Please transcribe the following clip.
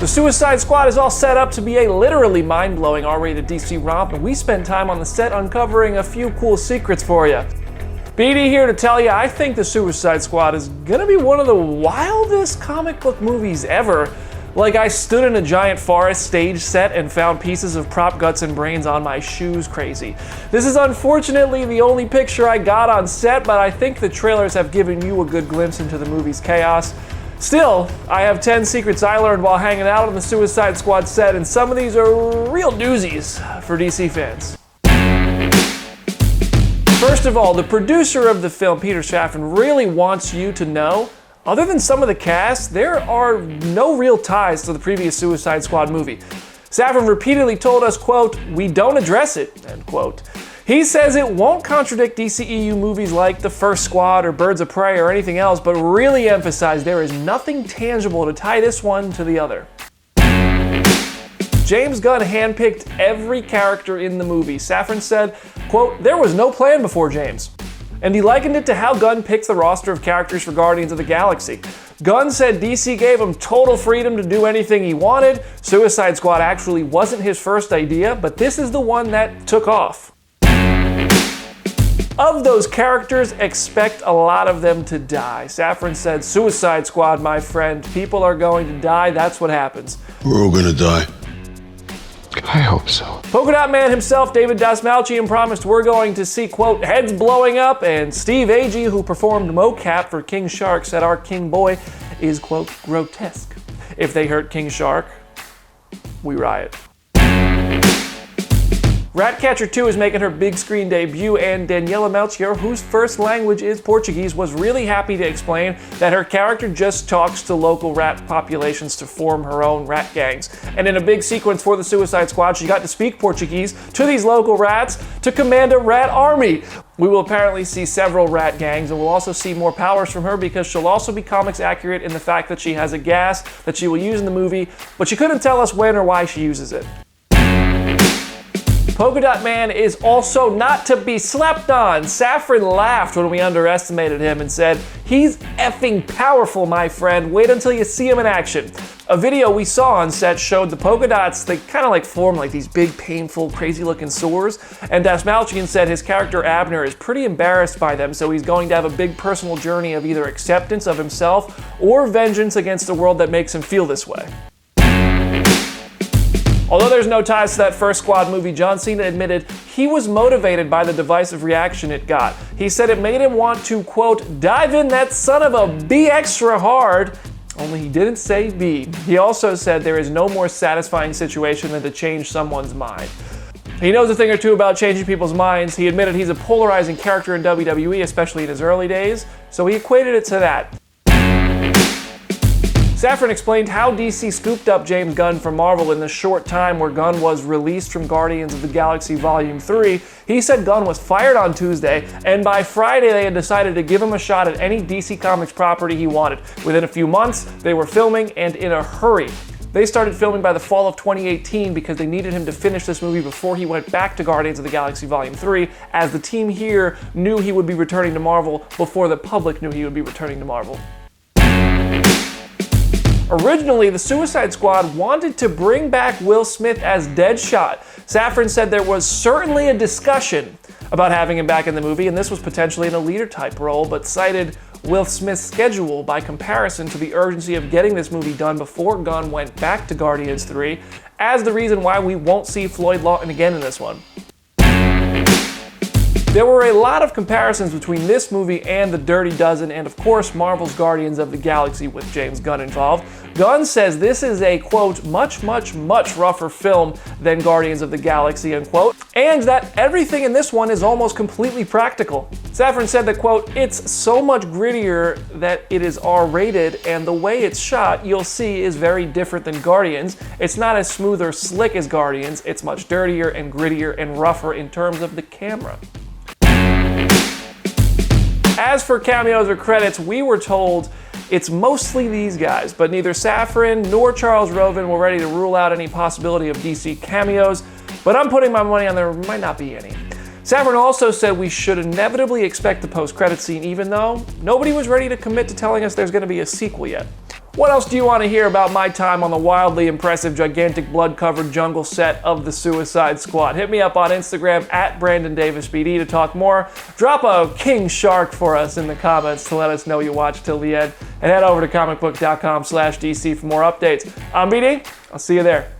The Suicide Squad is all set up to be a literally mind-blowing R-rated DC romp, and we spent time on the set uncovering a few cool secrets for you. BD here to tell you, I think the Suicide Squad is gonna be one of the wildest comic book movies ever. Like, I stood in a giant forest stage set and found pieces of prop guts and brains on my shoes crazy. This is unfortunately the only picture I got on set, but I think the trailers have given you a good glimpse into the movie's chaos. Still, I have 10 secrets I learned while hanging out on the Suicide Squad set, and some of these are real doozies for DC fans. First of all, the producer of the film, Peter Safran, really wants you to know, other than some of the cast, there are no real ties to the previous Suicide Squad movie. Safran repeatedly told us, quote, "We don't address it," end quote. He says it won't contradict DCEU movies like The First Squad or Birds of Prey or anything else, but really emphasize there is nothing tangible to tie this one to the other. James Gunn handpicked every character in the movie. Safran said, quote, "There was no plan before James." And he likened it to how Gunn picked the roster of characters for Guardians of the Galaxy. Gunn said DC gave him total freedom to do anything he wanted. Suicide Squad actually wasn't his first idea, but this is the one that took off. Of those characters, expect a lot of them to die. Safran said, "Suicide Squad, my friend. People are going to die. That's what happens." We're all gonna die. I hope so. Polka Dot Man himself, David Dastmalchian, promised we're going to see, quote, heads blowing up, and Steve Agee, who performed mocap for King Shark, said our King Boy is, quote, grotesque. If they hurt King Shark, we riot. Ratcatcher 2 is making her big screen debut, and Daniela Melchior, whose first language is Portuguese, was really happy to explain that her character just talks to local rat populations to form her own rat gangs. And in a big sequence for the Suicide Squad, she got to speak Portuguese to these local rats to command a rat army. We will apparently see several rat gangs, and we'll also see more powers from her because she'll also be comics accurate in the fact that she has a gas that she will use in the movie, but she couldn't tell us when or why she uses it. Polka Dot Man is also not to be slept on. Safran laughed when we underestimated him and said, "He's effing powerful, my friend. Wait until you see him in action." A video we saw on set showed the polka dots, they kind of like form like these big, painful, crazy looking sores. And Dastmalchian said his character Abner is pretty embarrassed by them, so he's going to have a big personal journey of either acceptance of himself or vengeance against the world that makes him feel this way. Although there's no ties to that First Squad movie, John Cena admitted he was motivated by the divisive reaction it got. He said it made him want to, quote, dive in that son of a B extra hard, only he didn't say B. He also said there is no more satisfying situation than to change someone's mind. He knows a thing or two about changing people's minds. He admitted he's a polarizing character in WWE, especially in his early days, so he equated it to that. Safran explained how DC scooped up James Gunn from Marvel in the short time where Gunn was released from Guardians of the Galaxy Volume 3. He said Gunn was fired on Tuesday, and by Friday they had decided to give him a shot at any DC Comics property he wanted. Within a few months, they were filming, and in a hurry. They started filming by the fall of 2018 because they needed him to finish this movie before he went back to Guardians of the Galaxy Volume 3, as the team here knew he would be returning to Marvel before the public knew he would be returning to Marvel. Originally, the Suicide Squad wanted to bring back Will Smith as Deadshot. Safran said there was certainly a discussion about having him back in the movie, and this was potentially in a leader-type role, but cited Will Smith's schedule by comparison to the urgency of getting this movie done before Gunn went back to Guardians 3 as the reason why we won't see Floyd Lawton again in this one. There were a lot of comparisons between this movie and The Dirty Dozen, and of course Marvel's Guardians of the Galaxy with James Gunn involved. Gunn says this is a, quote, much rougher film than Guardians of the Galaxy, unquote, and that everything in this one is almost completely practical. Safran said that, quote, it's so much grittier that it is R-rated, and the way it's shot, you'll see, is very different than Guardians. It's not as smooth or slick as Guardians, it's much dirtier and grittier and rougher in terms of the camera. As for cameos or credits, we were told it's mostly these guys, but neither Safran nor Charles Roven were ready to rule out any possibility of DC cameos, but I'm putting my money on there might not be any. Safran also said we should inevitably expect the post-credit scene, even though nobody was ready to commit to telling us there's going to be a sequel yet. What else do you want to hear about my time on the wildly impressive, gigantic, blood-covered jungle set of the Suicide Squad? Hit me up on Instagram at BrandonDavisBD to talk more. Drop a king shark for us in the comments to let us know you watched till the end. And head over to Comicbook.com/DC for more updates. I'm BD. I'll see you there.